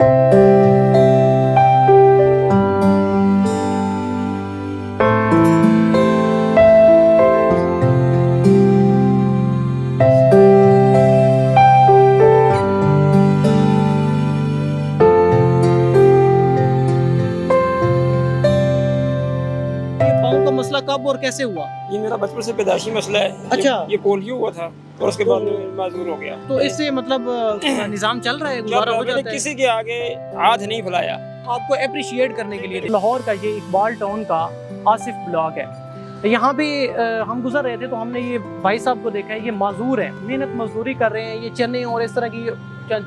पाँव का मसला कब और कैसे हुआ? ये मेरा बचपन से पैदाइशी मसला है। अच्छा। ये पोलियो हुआ था और उसके बाद में माजूर हो गया। तो इससे मतलब निजाम चल रहा है, गुजारा हो जाता है? किसी के आगे हाथ नहीं फैलाया। आपको अप्रिशिएट करने के लिए लाहौर का ये इकबाल टाउन का आसिफ ब्लॉक है। यहाँ पे हम गुजर रहे थे तो हमने ये भाई साहब को देखा है, ये माजूर हैं, मेहनत मजदूरी कर रहे हैं, ये चने और इस तरह की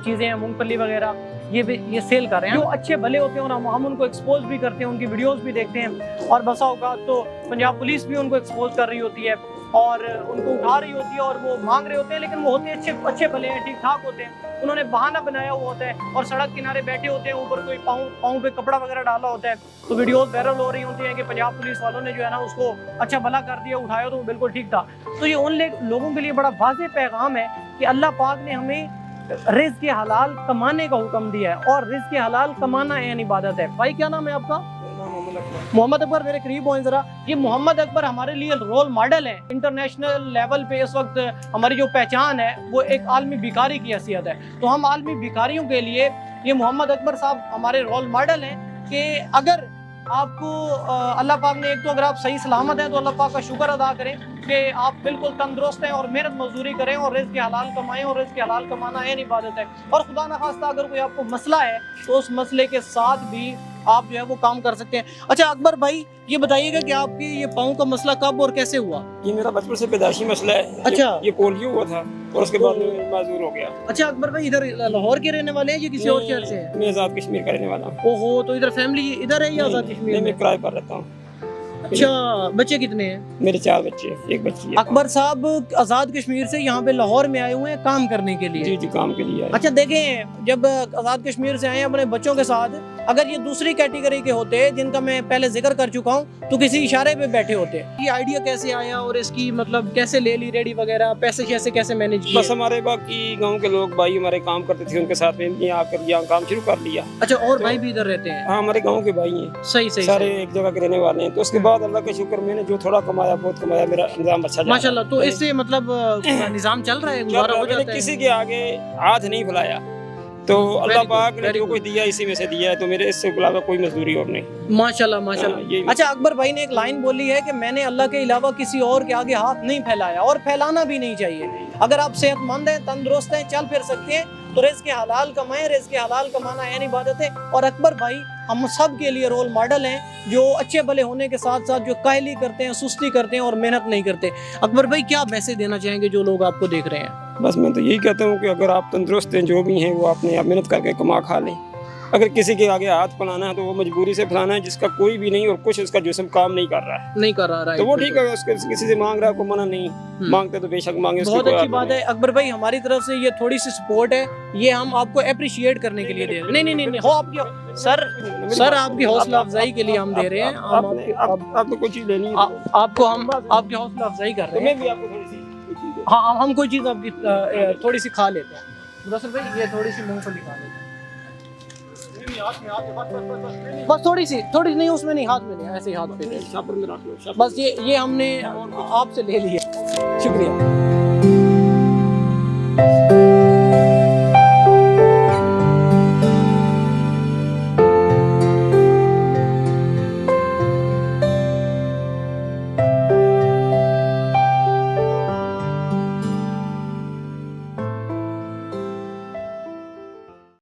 चीज़ें हैं, मूंगफली वगैरह ये सेल कर रहे हैं। जो अच्छे भले होते हैं और हम उनको एक्सपोज भी करते हैं, उनकी वीडियोस भी देखते हैं और बसा औकात तो पंजाब पुलिस भी उनको एक्सपोज कर रही होती है और उनको उठा रही होती है और वो मांग रहे होते हैं, लेकिन वो होते अच्छे भले हैं, ठीक ठाक होते हैं। उन्होंने बहाना बनाया हुआ होता है और सड़क किनारे बैठे होते हैं, ऊपर कोई पाँव पे कपड़ा वगैरह डाला होता है, तो वीडियोस वायरल हो रही होती हैं कि पंजाब पुलिस वालों ने जो है ना उसको अच्छा भला कर दिया, उठाया तो वो बिल्कुल ठीक था। तो ये उन लोगों के लिए बड़ा वाज़ेह पैगाम है कि अल्लाह पाक ने हमें रिज़्क़ के हलाल कमाने का हुक्म दिया है और रिज़्क़ के हलाल कमाना यानी इबादत है। भाई क्या नाम है आपका? मोहम्मद अकबर। मेरे करीब हो जरा। ये मोहम्मद अकबर हमारे लिए रोल मॉडल है। इंटरनेशनल लेवल पे इस वक्त हमारी जो पहचान है वो एक आलमी भिखारी की हैसियत है। तो हम आलमी भिखारियों के लिए ये मोहम्मद अकबर साहब हमारे रोल मॉडल हैं कि अगर आपको अल्लाह पाक ने, एक तो अगर आप सही सलामत हैं तो अल्लाह पाक का शुक्र अदा करें कि आप बिल्कुल तंदुरुस्त हैं और मेहनत मजदूरी करें और रिज़्क़ के हलाल कमाएं, और रिज़्क़ के हलाल कमाना है इबादत है। और खुदा न खास्ता अगर कोई आपको मसला है तो उस मसले के साथ भी आप जो है वो काम कर सकते हैं। अच्छा अकबर भाई, ये बताइएगा कि आपके ये पाँव का मसला कब और कैसे हुआ? ये मेरा बचपन से पैदाइशी मसला है। अच्छा। ये पोलियो हुआ था और उसके बाद में माजूर हो गया। अच्छा अकबर भाई, इधर लाहौर के रहने वाले हैं या किसी और शहर से हैं? मैं आज़ाद कश्मीर का रहने वाला हूँ। ओहो, तो इधर फैमिली इधर है या आज़ाद कश्मीर में? मैं किराए पर रहता हूँ। अच्छा, बच्चे कितने हैं? मेरे 4 बच्चे, एक बच्ची है। अकबर साहब आज़ाद कश्मीर से यहाँ पे लाहौर में आए हुए हैं काम करने के लिए? जी काम के लिए। अच्छा देखें, जब आज़ाद कश्मीर से आए अपने बच्चों के साथ, अगर ये दूसरी कैटेगरी के होते जिनका मैं पहले जिक्र कर चुका हूँ तो किसी इशारे पे बैठे होते। ये आइडिया कैसे आया और इसकी मतलब कैसे ले ली रेडी वगैरह, पैसे कैसे मैनेज किए? बस हमारे बाकी गांव के लोग भाई हमारे काम करते थे, उनके साथ में यहाँ आकर यहाँ काम शुरू कर लिया। अच्छा, और भाई भी इधर रहते हैं? हाँ, हमारे गाँव के भाई हैं। सही सारे एक जगह के रहने वाले हैं। तो उसके बाद अल्लाह का शुक्र, मैंने जो थोड़ा कमाया बहुत कमाया, मेरा निजाम अच्छा माशाल्लाह। तो इससे मतलब निजाम चल रहा है, गुजारा हो जाता है? किसी के आगे हाथ नहीं फैलाया, तो अल्लाह पाक ने जो कुछ दिया इसी में से दिया है, तो मेरे इससे अलावा कोई मजदूरी और नहीं। माशाल्लाह माशाल्लाह। अच्छा अकबर भाई ने एक लाइन बोली है कि मैंने अल्लाह के अलावा किसी और के आगे हाथ नहीं फैलाया, और फैलाना भी नहीं चाहिए। अगर आप सेहतमंद हैं, तंदुरुस्त हैं, चल फिर सकते हैं तो रिज़्क़ के हलाल कमाएं। रिज़्क़ के हलाल कमाना यानी इबादत है। और अकबर भाई हम सब के लिए रोल मॉडल हैं, जो अच्छे भले होने के साथ साथ जो काहली करते हैं, सुस्ती करते हैं और मेहनत नहीं करते। अकबर भाई क्या मैसेज देना चाहेंगे जो लोग आपको देख रहे हैं? बस मैं तो यही कहता हूँ कि अगर आप तंदुरुस्त हैं, जो भी हैं वो अपने आप मेहनत करके कमा खा लें। अगर किसी के आगे हाथ फैलाना है तो वो मजबूरी से फैलाना है, जिसका कोई भी नहीं और कुछ उसका जिस्म काम नहीं कर रहा है, नहीं कर रहा है, तो वो ठीक है। उसके किसी से मांग रहा है, को मना नहीं, मांगते तो बेशक मांगे। बहुत अच्छी बात है अकबर भाई, हमारी तरफ से ये थोड़ी सी सपोर्ट है, ये हम आपको अप्रिशिएट करने के लिए दे रहे हैं। नहीं हो आपकी सर आपकी हौसला अफजाई के लिए हम दे रहे हैं। आपको कोई चीज लेनी है आपको हम आपकी हौसला अफजाई कर रहे हैं। हाँ, हम कोई चीज़ आपकी थोड़ी सी खा लेते हैं। मुदस्सिर भाई ये थोड़ी सी मूंगफली खा लेते हैं। बस थोड़ी नहीं, उसमें नहीं, हाथ में नहीं, ऐसे ही हाथ पे। बस ये हमने आपसे ले लिया। शुक्रिया।